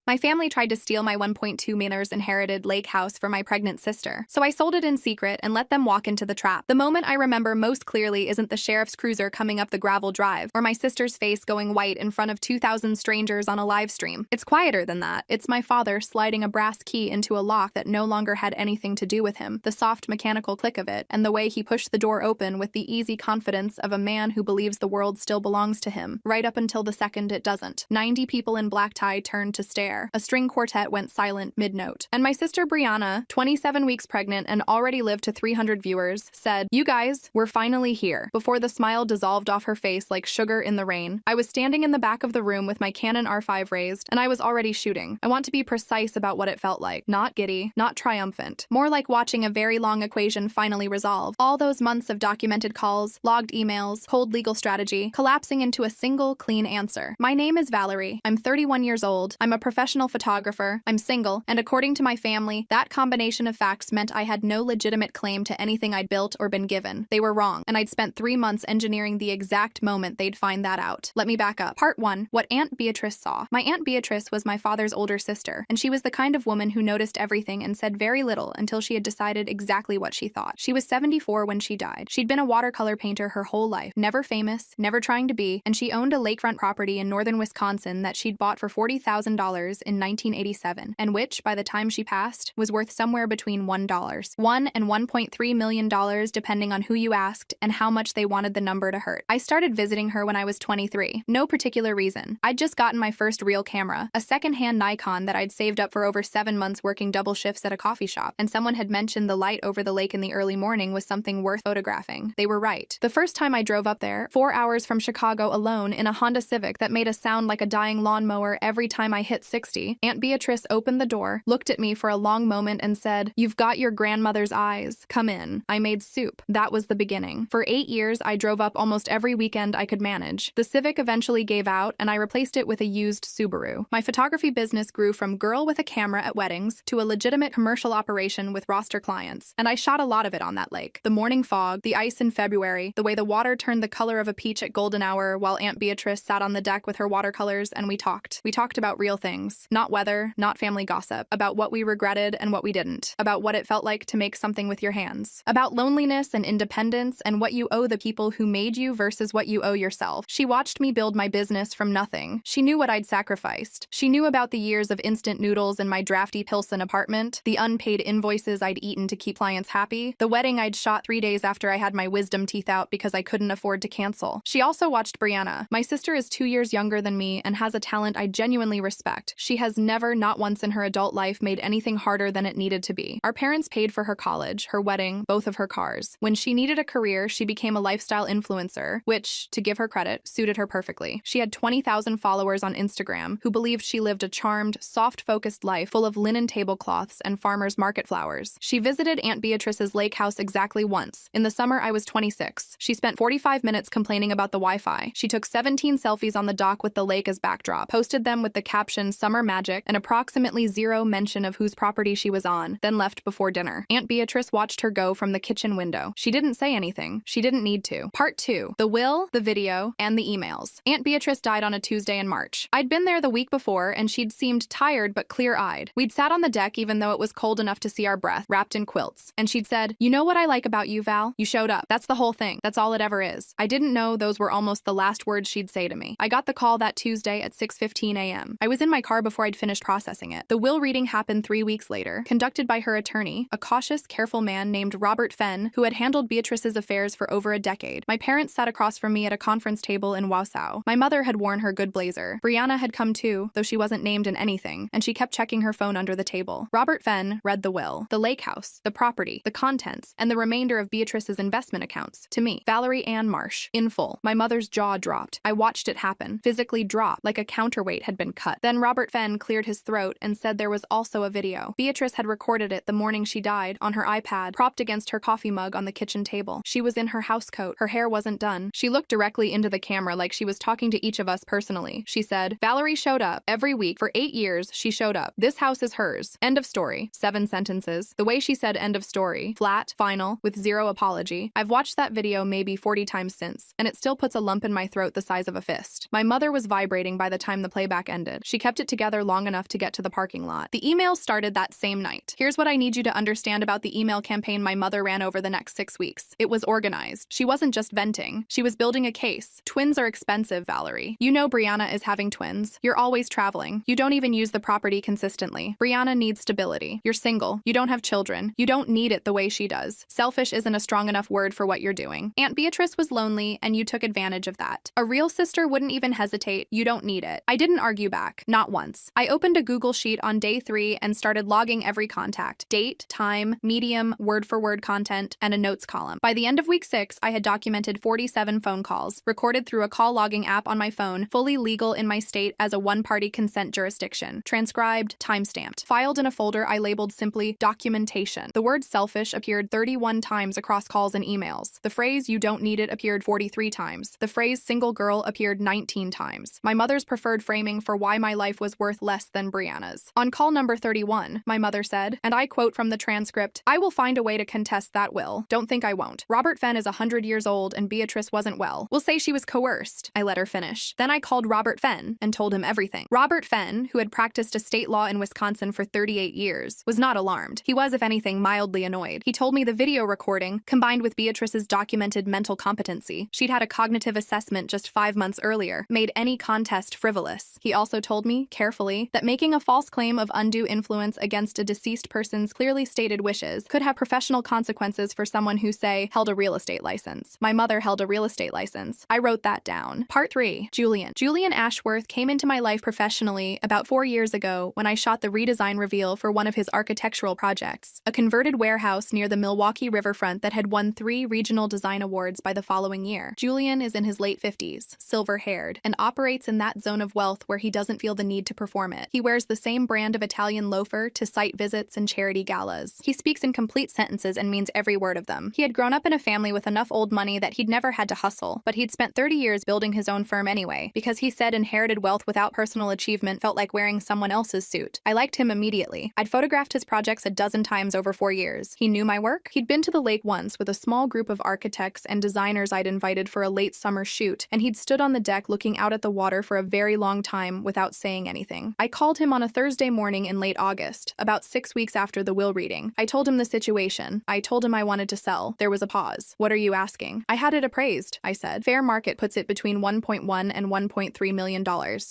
My family tried to steal my 1.2 million inherited lake house for my pregnant sister, so I sold it in secret and let them walk into the trap. The moment I remember most clearly isn't the sheriff's cruiser coming up the gravel drive, or my sister's face going white in front of 2,000 strangers on a live stream. It's quieter than that. It's my father sliding a brass key into a lock that no longer had anything to do with him, the soft mechanical click of it, and the way he pushed the door open with the easy confidence of a man who believes the world still belongs to him, right up until the second it doesn't. 90 people in black tie turned to stare. A string quartet went silent mid-note. And my sister Brianna, 27 weeks pregnant and already lived to 300 viewers, said, "You guys, we're finally here," before the smile dissolved off her face like sugar in the rain. I was standing in the back of the room with my Canon R5 raised, and I was already shooting. I want to be precise about what it felt like. Not giddy, not triumphant. More like watching a very long equation finally resolve. All those months of documented calls, logged emails, cold legal strategy, collapsing into a single, clean answer. My name is Valerie. I'm 31 years old. I'm a professional photographer. I'm single, and according to my family, that combination of facts meant I had no legitimate claim to anything I'd built or been given. They were wrong, and I'd spent 3 months engineering the exact moment they'd find that out. Let me back up. Part 1. What Aunt Beatrice saw. My Aunt Beatrice was my father's older sister, and she was the kind of woman who noticed everything and said very little until she had decided exactly what she thought. She was 74 when she died. She'd been a watercolor painter her whole life, never famous, never trying to be, and she owned a lakefront property in northern Wisconsin that she'd bought for $40,000 in 1987, and which, by the time she passed, was worth somewhere between $1 and $1.3 million depending on who you asked and how much they wanted the number to hurt. I started visiting her when I was 23. No particular reason. I'd just gotten my first real camera, a secondhand Nikon that I'd saved up for over 7 months working double shifts at a coffee shop, and someone had mentioned the light over the lake in the early morning was something worth photographing. They were right. The first time I drove up there, 4 hours from Chicago alone in a Honda Civic that made a sound like a dying lawnmower every time I hit 60, Aunt Beatrice opened the door, looked at me for a long moment and said, "You've got your grandmother's eyes. Come in." I made soup. That was the beginning. For 8 years, I drove up almost every weekend I could manage. The Civic eventually gave out, and I replaced it with a used Subaru. My photography business grew from girl with a camera at weddings to a legitimate commercial operation with roster clients, and I shot a lot of it on that lake. The morning fog, the ice in February, the way the water turned the color of a peach at golden hour while Aunt Beatrice sat on the deck with her watercolors, and we talked. We talked about real things. Not weather, not family gossip, about what we regretted and what we didn't, about what it felt like to make something with your hands, about loneliness and independence and what you owe the people who made you versus what you owe yourself. She watched me build my business from nothing. She knew what I'd sacrificed. She knew about the years of instant noodles in my drafty Pilsen apartment, the unpaid invoices I'd eaten to keep clients happy, the wedding I'd shot 3 days after I had my wisdom teeth out because I couldn't afford to cancel. She also watched Brianna. My sister is 2 years younger than me and has a talent I genuinely respect. She has never, not once in her adult life, made anything harder than it needed to be. Our parents paid for her college, her wedding, both of her cars. When she needed a career, she became a lifestyle influencer, which, to give her credit, suited her perfectly. She had 20,000 followers on Instagram who believed she lived a charmed, soft-focused life full of linen tablecloths and farmers' market flowers. She visited Aunt Beatrice's lake house exactly once. In the summer I was 26. She spent 45 minutes complaining about the Wi-Fi. She took 17 selfies on the dock with the lake as backdrop, posted them with the caption "Summer Magic" and approximately zero mention of whose property she was on, then left before dinner. Aunt Beatrice watched her go from the kitchen window. She didn't say anything. She didn't need to. Part 2. The will, the video, and the emails. Aunt Beatrice died on a Tuesday in March. I'd been there the week before, and she'd seemed tired but clear-eyed. We'd sat on the deck even though it was cold enough to see our breath, wrapped in quilts. And she'd said, "You know what I like about you, Val? You showed up. That's the whole thing. That's all it ever is." I didn't know those were almost the last words she'd say to me. I got the call that Tuesday at 6:15 a.m. I was in my car before I'd finished processing it. The will reading happened 3 weeks later, conducted by her attorney, a cautious, careful man named Robert Fenn, who had handled Beatrice's affairs for over a decade. My parents sat across from me at a conference table in Wausau. My mother had worn her good blazer. Brianna had come too, though she wasn't named in anything, and she kept checking her phone under the table. Robert Fenn read the will, the lake house, the property, the contents, and the remainder of Beatrice's investment accounts, to me, Valerie Ann Marsh, in full. My mother's jaw dropped. I watched it happen, physically drop, like a counterweight had been cut. Then Robert Fenn cleared his throat and said there was also a video. Beatrice had recorded it the morning she died, on her iPad, propped against her coffee mug on the kitchen table. She was in her housecoat. Her hair wasn't done. She looked directly into the camera like she was talking to each of us personally. She said, "Valerie showed up. Every week, for 8 years, she showed up. This house is hers. End of story." 7 sentences. The way she said end of story, flat, final, with zero apology. I've watched that video maybe 40 times since, and it still puts a lump in my throat the size of a fist. My mother was vibrating by the time the playback ended. She kept it together long enough to get to the parking lot. The email started that same night. Here's what I need you to understand about the email campaign my mother ran over the next 6 weeks. It was organized. She wasn't just venting. She was building a case. Twins are expensive, Valerie. You know Brianna is having twins. You're always traveling. You don't even use the property consistently. Brianna needs stability. You're single. You don't have children. You don't need it the way she does. Selfish isn't a strong enough word for what you're doing. Aunt Beatrice was lonely, and you took advantage of that. A real sister wouldn't even hesitate. You don't need it. I didn't argue back. Not once. I opened a Google Sheet on day 3 and started logging every contact. Date, time, medium, word-for-word content, and a notes column. By the end of week 6, I had documented 47 phone calls, recorded through a call logging app on my phone, fully legal in my state as a one-party consent jurisdiction, transcribed, timestamped, filed in a folder I labeled simply documentation. The word selfish appeared 31 times across calls and emails. The phrase you don't need it appeared 43 times. The phrase single girl appeared 19 times. My mother's preferred framing for why my life was worth less than Brianna's. On call number 31, my mother said, and I quote from the transcript, "I will find a way to contest that will. Don't think I won't. Robert Fenn is 100 years old and Beatrice wasn't well. We'll say she was coerced." I let her finish. Then I called Robert Fenn and told him everything. Robert Fenn, who had practiced estate law in Wisconsin for 38 years, was not alarmed. He was, if anything, mildly annoyed. He told me the video recording, combined with Beatrice's documented mental competency, she'd had a cognitive assessment just 5 months earlier, made any contest frivolous. He also told me, carefully, that making a false claim of undue influence against a deceased person's clearly stated wishes could have professional consequences for someone who, say, held a real estate license. My mother held a real estate license. I wrote that down. Part 3. Julian. Julian Ashworth came into my life professionally about 4 years ago when I shot the redesign reveal for one of his architectural projects, a converted warehouse near the Milwaukee riverfront that had won 3 regional design awards by the following year. Julian is in his late 50s, silver-haired, and operates in that zone of wealth where he doesn't feel the need to perform it. He wears the same brand of Italian loafer to site visits and charity galas. He speaks in complete sentences and means every word of them. He had grown up in a family with enough old money that he'd never had to hustle, but he'd spent 30 years building his own firm anyway, because he said inherited wealth without personal achievement felt like wearing someone else's suit. I liked him immediately. I'd photographed his projects a dozen times over 4 years. He knew my work. He'd been to the lake once with a small group of architects and designers I'd invited for a late summer shoot, and he'd stood on the deck looking out at the water for a very long time without saying anything. I called him on a Thursday morning in late August, about 6 weeks after the will reading. I told him the situation. I told him I wanted to sell. There was a pause. "What are you asking?" "I had it appraised," I said. "Fair market puts it between $1.1 and $1.3 million.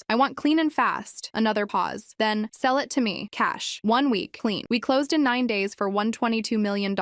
I want clean and fast." Another pause. Then, "Sell it to me. Cash. 1 week. Clean." We closed in 9 days for $122 million.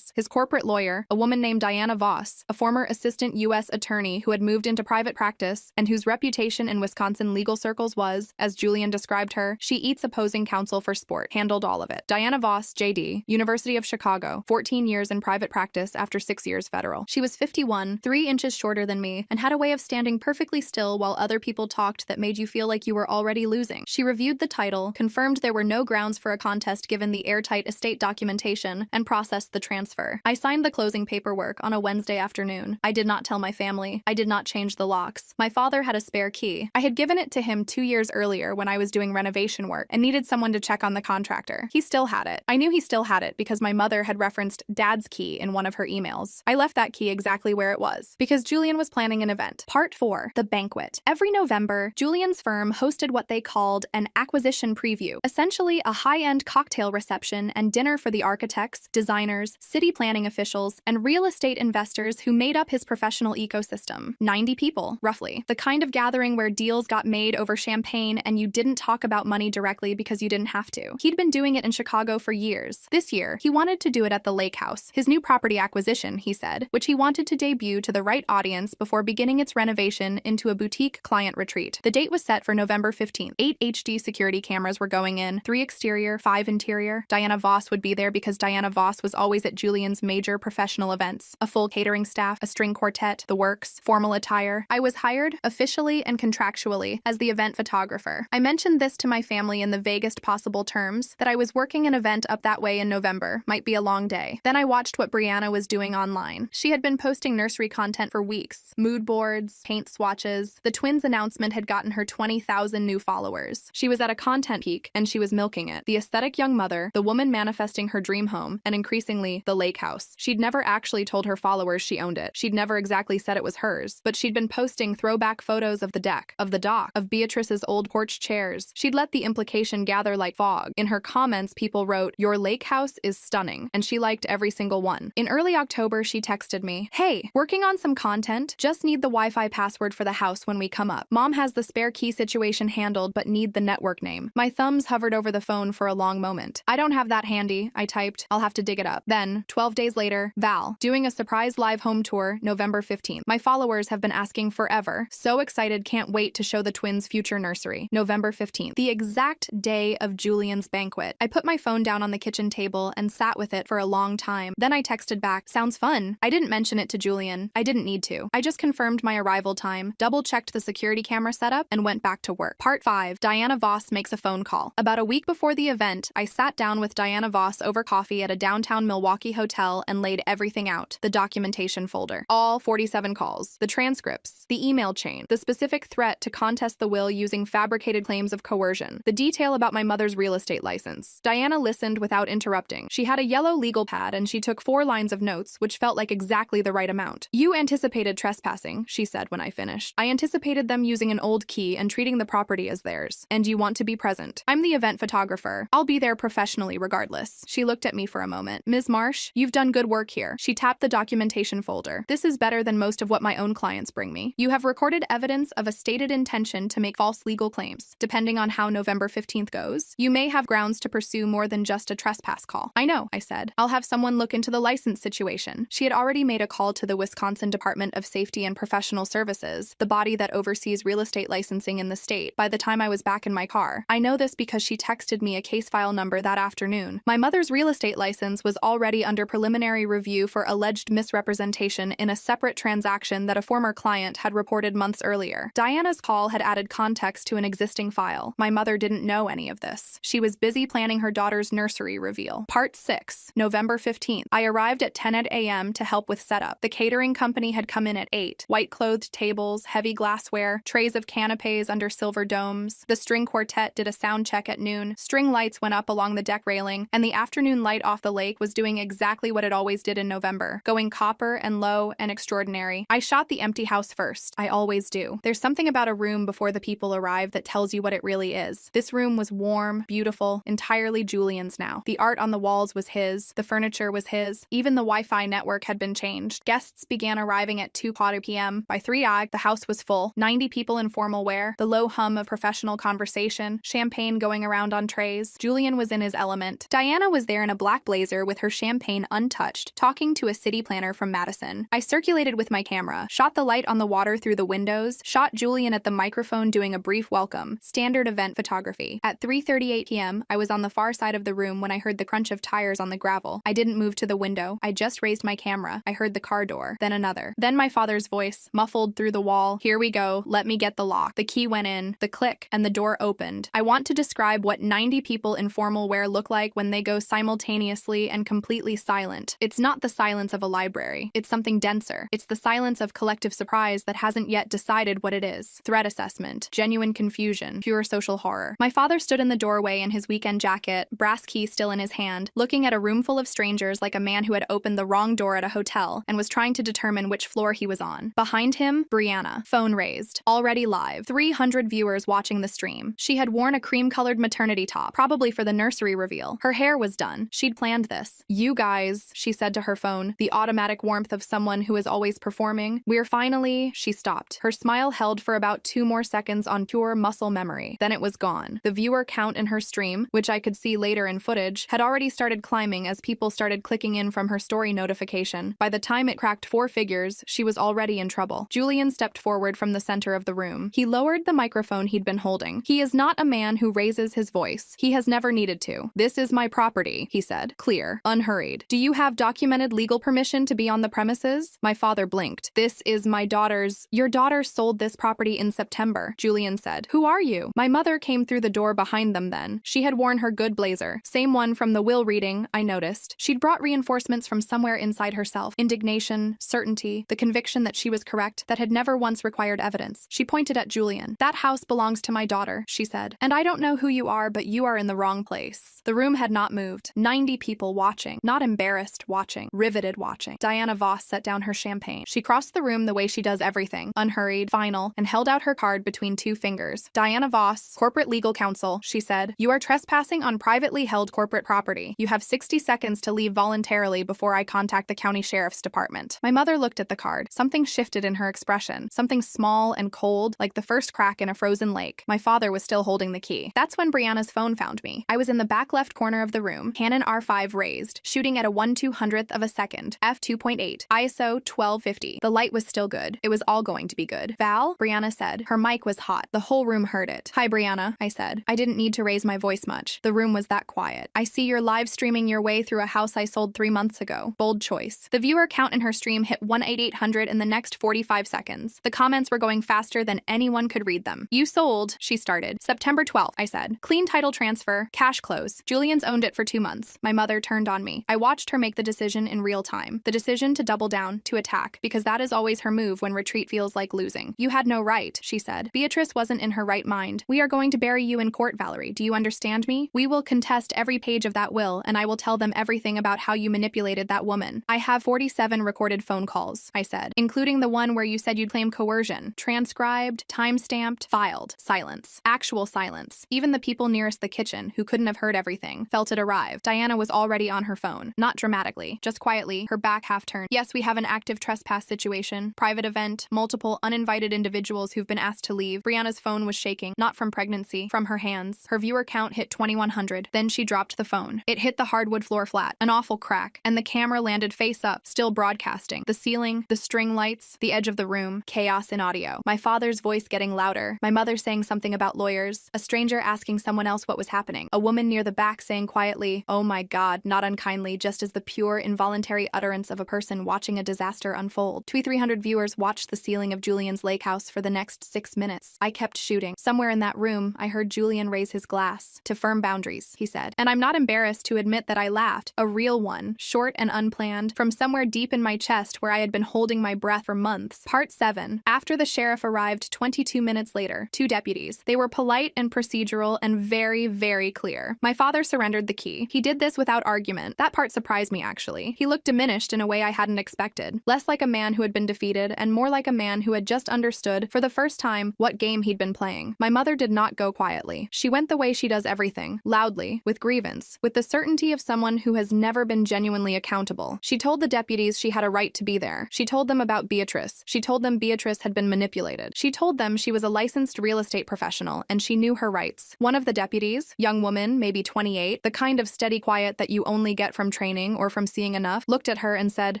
His corporate lawyer, a woman named Diana Voss, a former assistant U.S. attorney who had moved into private practice and whose reputation in Wisconsin legal circles was, as Julian described her, she eats opposing counsel for sport, handled all of it. Diana Voss, J.D., University of Chicago, 14 years in private practice after 6 years federal. She was 51, 3 inches shorter than me, and had a way of standing perfectly still while other people talked that made you feel like you were already losing. She reviewed the title, confirmed there were no grounds for a contest given the airtight estate documentation, and processed the transfer. I signed the closing paperwork on a Wednesday afternoon. I did not tell my family. I did not change the locks. My father had a spare key. I had given it to him 2 years earlier when I was doing renovation work and needed someone to check on the contractor. He still had it. I knew he still had it because my mother had referenced Dad's key in one of her emails. I left that key exactly where it was, because Julian was planning an event. Part 4. The banquet. Every November, Julian's firm hosted what they called an acquisition preview, essentially a high-end cocktail reception and dinner for the architects, designers, city planning officials, and real estate investors who made up his professional ecosystem. 90 people, roughly. The kind of gathering where deals got made over champagne and you didn't talk about money directly because you didn't have to. He'd been doing it in Chicago for years. This year, he wanted to do it at the Lake House, his new property acquisition, he said, which he wanted to debut to the right audience before beginning its renovation into a boutique client retreat. The date was set for November 15th. 8 HD security cameras were going in, 3 exterior, 5 interior. Diana Voss would be there because Diana Voss was always at Julian's major professional events. A full catering staff, a string quartet, the works, formal attire. I was hired, officially and contractually, as the event photographer. I mentioned this to my family in the vaguest possible terms, that I was working an event up that way in November. Might be a long day. Then I watched what Brianna was doing online. She had been posting nursery content for weeks. Mood boards, paint swatches. The twins' announcement had gotten her 20,000 new followers. She was at a content peak, and she was milking it. The aesthetic young mother, the woman manifesting her dream home, and increasingly, the lake house. She'd never actually told her followers she owned it. She'd never exactly said it was hers, but she'd been posting throwback photos of the deck, of the dock, of Beatrice's old porch chair cares? She'd let the implication gather like fog. In her comments, people wrote, "Your lake house is stunning," and she liked every single one. In early October, she texted me, "Hey, working on some content, just need the Wi-Fi password for the house when we come up. Mom has the spare key situation handled but need the network name." My thumbs hovered over the phone for a long moment. "I don't have that handy," I typed. "I'll have to dig it up." Then, 12 days later, Val, doing a surprise live home tour, November 15th. My followers have been asking forever. So excited, can't wait to show the twins' future nursery. November 15th, the exact day of Julian's banquet. I put my phone down on the kitchen table and sat with it for a long time. Then I texted back, "Sounds fun." I didn't mention it to Julian. I didn't need to. I just confirmed my arrival time, double-checked the security camera setup, and went back to work. Part 5. Diana Voss makes a phone call. About a week before the event, I sat down with Diana Voss over coffee at a downtown Milwaukee hotel and laid everything out. The documentation folder. All 47 calls. The transcripts. The email chain. The specific threat to contest the will using fabricated claims of coercion. The detail about my mother's real estate license. Diana listened without interrupting. She had a yellow legal pad and she took 4 lines of notes, which felt like exactly the right amount. "You anticipated trespassing," she said when I finished. "I anticipated them using an old key and treating the property as theirs. And you want to be present. I'm the event photographer. I'll be there professionally regardless." She looked at me for a moment. "Ms. Marsh, you've done good work here." She tapped the documentation folder. "This is better than most of what my own clients bring me. You have recorded evidence of a stated intention to make false legal claims. Depending on how November 15th goes, you may have grounds to pursue more than just a trespass call." "I know," I said. "I'll have someone look into the license situation." She had already made a call to the Wisconsin Department of Safety and Professional Services, the body that oversees real estate licensing in the state, by the time I was back in my car. I know this because she texted me a case file number that afternoon. My mother's real estate license was already under preliminary review for alleged misrepresentation in a separate transaction that a former client had reported months earlier. Diana's call had added context to an existing file. My mother didn't know any of this. She was busy planning her daughter's nursery reveal. Part 6. November 15th. I arrived at 10 a.m. to help with setup. The catering company had come in at 8. White-clothed tables, heavy glassware, trays of canapes under silver domes. The string quartet did a sound check at noon. String lights went up along the deck railing, and the afternoon light off the lake was doing exactly what it always did in November, going copper and low and extraordinary. I shot the empty house first. I always do. There's something about a room before the people arrive that tells you what it really is. This room was warm, beautiful, entirely Julian's now. The art on the walls was his. The furniture was his. Even the Wi-Fi network had been changed. Guests began arriving at 2:15 p.m. By 3 the house was full. 90 people in formal wear, the low hum of professional conversation, champagne going around on trays. Julian was in his element. Diana was there in a black blazer with her champagne untouched, talking to a city planner from Madison. I circulated with my camera, shot the light on the water through the windows, shot Julian at the microphone doing a brief welcome. Standard event photography. At 3:38 p.m., I was on the far side of the room when I heard the crunch of tires on the gravel. I didn't move to the window. I just raised my camera. I heard the car door, then another. Then my father's voice, muffled through the wall. "Here we go. Let me get the lock." The key went in, the click, and the door opened. I want to describe what 90 people in formal wear look like when they go simultaneously and completely silent. It's not the silence of a library. It's something denser. It's the silence of collective surprise that hasn't yet decided what it is. Threat assessment, genuine confusion, pure social horror. My father stood in the doorway in his weekend jacket, brass key still in his hand, looking at a room full of strangers like a man who had opened the wrong door at a hotel and was trying to determine which floor he was on. Behind him, Brianna. Phone raised. Already live. 300 viewers watching the stream. She had worn a cream-colored maternity top, probably for the nursery reveal. Her hair was done. She'd planned this. "You guys," she said to her phone, the automatic warmth of someone who is always performing. "We're finally..." She stopped. Her smile held for about 2 more seconds on pure muscle memory. Then it was gone. The viewer count in her stream, which I could see later in footage, had already started climbing as people started clicking in from her story notification. By the time it cracked 4 figures, she was already in trouble. Julian stepped forward from the center of the room. He lowered the microphone he'd been holding. "He is not a man who raises his voice. He has never needed to. This is my property," he said. Clear. Unhurried. "Do you have documented legal permission to be on the premises?" My father blinked. "This is my daughter's..." "Your daughter sold this property in September," Julian said. "Who are you?" My mother came through the door behind them then. She had worn her good blazer. Same one from the will reading, I noticed. She'd brought reinforcements from somewhere inside herself. Indignation, certainty, the conviction that she was correct, that had never once required evidence. She pointed at Julian. "That house belongs to my daughter," she said. "And I don't know who you are, but you are in the wrong place." The room had not moved. 90 people watching. Not embarrassed, watching. Riveted watching. Diana Voss set down her champagne. She crossed the room the way she does everything. Unhurried, final, and held out her card between 2 fingers. Diana Brianna Voss, corporate legal counsel, she said. You are trespassing on privately held corporate property. You have 60 seconds to leave voluntarily before I contact the county sheriff's department. My mother looked at the card. Something shifted in her expression. Something small and cold, like the first crack in a frozen lake. My father was still holding the key. That's when Brianna's phone found me. I was in the back left corner of the room, Canon R5 raised, shooting at a 1/200th of a second, f2.8, ISO 1250. The light was still good. It was all going to be good. Val, Brianna said. Her mic was hot. The whole room heard it. Hi, Brianna, I said. I didn't need to raise my voice much. The room was that quiet. I see you're live streaming your way through a house I sold 3 months ago. Bold choice. The viewer count in her stream hit 18800 in the next 45 seconds. The comments were going faster than anyone could read them. You sold, she started. September 12th, I said. Clean title transfer, cash close. Julian's owned it for 2 months. My mother turned on me. I watched her make the decision in real time. The decision to double down, to attack, because that is always her move when retreat feels like losing. You had no right, she said. Beatrice wasn't in her right mind. We are going to bury you in court, Valerie. Do you understand me? We will contest every page of that will, and I will tell them everything about how you manipulated that woman. I have 47 recorded phone calls, I said, including the one where you said you'd claim coercion. Transcribed, time-stamped, filed. Silence. Actual silence. Even the people nearest the kitchen, who couldn't have heard everything, felt it arrive. Diana was already on her phone. Not dramatically, just quietly, her back half turned. Yes, we have an active trespass situation. Private event, multiple uninvited individuals who've been asked to leave. Brianna's phone was shaking, not from pregnancy, from her hands. Her viewer count hit 2100. Then she dropped the phone. It hit the hardwood floor flat, an awful crack, and the camera landed face up, still broadcasting. The ceiling, the string lights, the edge of the room, chaos in audio. My father's voice getting louder, my mother saying something about lawyers, a stranger asking someone else what was happening, a woman near the back saying quietly, "Oh my God," not unkindly, just as the pure, involuntary utterance of a person watching a disaster unfold. 300 viewers watched the ceiling of Julian's lake house for the next 6 minutes. I kept shooting. Somewhere in that room, I heard Julian raise his glass. To firm boundaries, he said. And I'm not embarrassed to admit that I laughed. A real one, short and unplanned, from somewhere deep in my chest where I had been holding my breath for months. Part 7. After the sheriff arrived 22 minutes later, 2 deputies. They were polite and procedural and very, very clear. My father surrendered the key. He did this without argument. That part surprised me, actually. He looked diminished in a way I hadn't expected. Less like a man who had been defeated and more like a man who had just understood, for the first time, what game he'd been playing. My mother did not go quietly. She went the way she does everything, loudly, with grievance, with the certainty of someone who has never been genuinely accountable. She told the deputies she had a right to be there. She told them about Beatrice. She told them Beatrice had been manipulated. She told them she was a licensed real estate professional and she knew her rights. One of the deputies, young woman, maybe 28, the kind of steady quiet that you only get from training or from seeing enough, looked at her and said,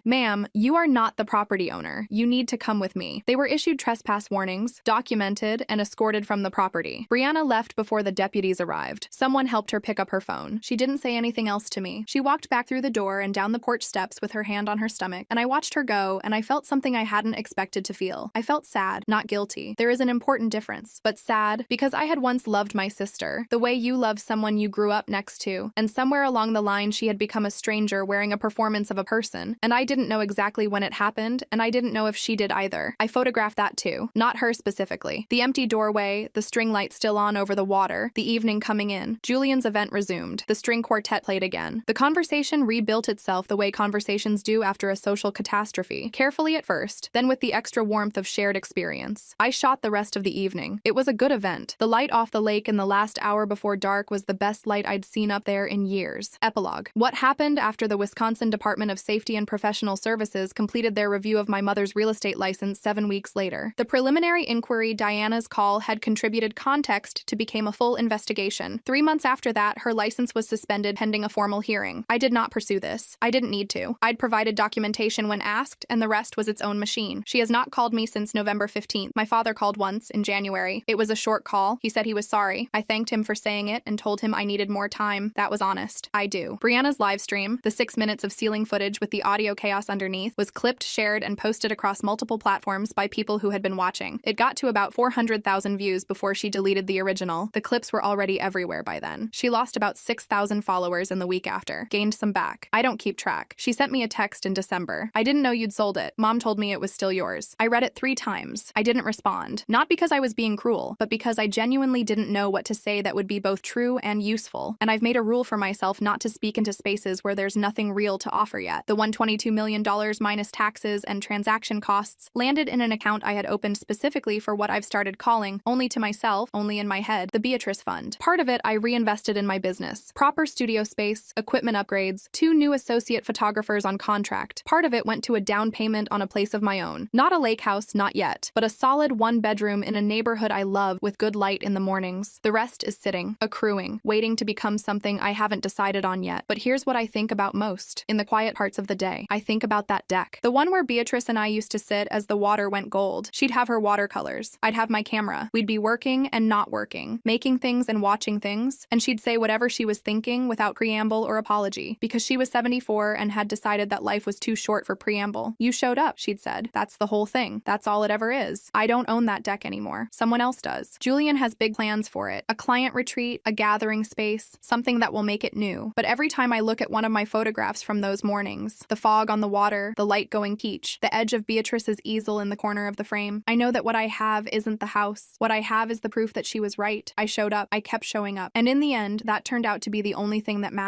"Ma'am, you are not the property owner. You need to come with me." They were issued trespass warnings, documented, and escorted from the property. Brianna left before the deputies arrived. Someone helped her pick up her phone. She didn't say anything else to me. She walked back through the door and down the porch steps with her hand on her stomach, and I watched her go, and I felt something I hadn't expected to feel. I felt sad, not guilty. There is an important difference, but sad because I had once loved my sister, the way you love someone you grew up next to, and somewhere along the line she had become a stranger wearing a performance of a person, and I didn't know exactly when it happened, and I didn't know if she did either. I photographed that too. Not her specifically. The empty doorway, the string light still on over the water, the evening coming in. Julian's event resumed. The string quartet played again. The conversation rebuilt itself the way conversations do after a social catastrophe. Carefully at first, then with the extra warmth of shared experience. I shot the rest of the evening. It was a good event. The light off the lake in the last hour before dark was the best light I'd seen up there in years. Epilogue. What happened after the Wisconsin Department of Safety and Professional Services completed their review of my mother's real estate license 7 weeks later. The preliminary inquiry Diana's call had contributed context to become a full investigation. 3 months after that, her license was suspended pending a formal hearing. I did not pursue this. I didn't need to. I'd provided documentation when asked, and the rest was its own machine. She has not called me since November 15th. My father called once, in January. It was a short call. He said he was sorry. I thanked him for saying it and told him I needed more time. That was honest. I do. Brianna's live stream, the 6 minutes of ceiling footage with the audio chaos underneath, was clipped, shared, and posted across multiple platforms by people who had been watching. It got to about 400,000 views before she deleted the original. The clips were already everywhere by then. She lost about 6,000 followers in the week after. Gained some back. I don't keep track. She sent me a text in December. "I didn't know you'd sold it. Mom told me it was still yours." I read it 3 times. I didn't respond. Not because I was being cruel, but because I genuinely didn't know what to say that would be both true and useful. And I've made a rule for myself not to speak into spaces where there's nothing real to offer yet. The $122 million minus taxes and transaction costs landed in an account I had opened specifically for what I've started calling, only to my myself, only in my head, the Beatrice Fund. Part of it I reinvested in my business. Proper studio space, equipment upgrades, 2 new associate photographers on contract. Part of it went to a down payment on a place of my own. Not a lake house, not yet, but a solid 1-bedroom in a neighborhood I love with good light in the mornings. The rest is sitting, accruing, waiting to become something I haven't decided on yet. But here's what I think about most. In the quiet parts of the day, I think about that deck. The one where Beatrice and I used to sit as the water went gold. She'd have her watercolors. I'd have my camera. We'd be working and not working, making things and watching things, and she'd say whatever she was thinking without preamble or apology, because she was 74 and had decided that life was too short for preamble. You showed up, she'd said. That's the whole thing. That's all it ever is. I don't own that deck anymore. Someone else does. Julian has big plans for it. A client retreat, a gathering space, something that will make it new. But every time I look at one of my photographs from those mornings, the fog on the water, the light going peach, the edge of Beatrice's easel in the corner of the frame, I know that what I have isn't the house. What I have is the proof that she was right. I showed up. I kept showing up. And in the end, that turned out to be the only thing that mattered.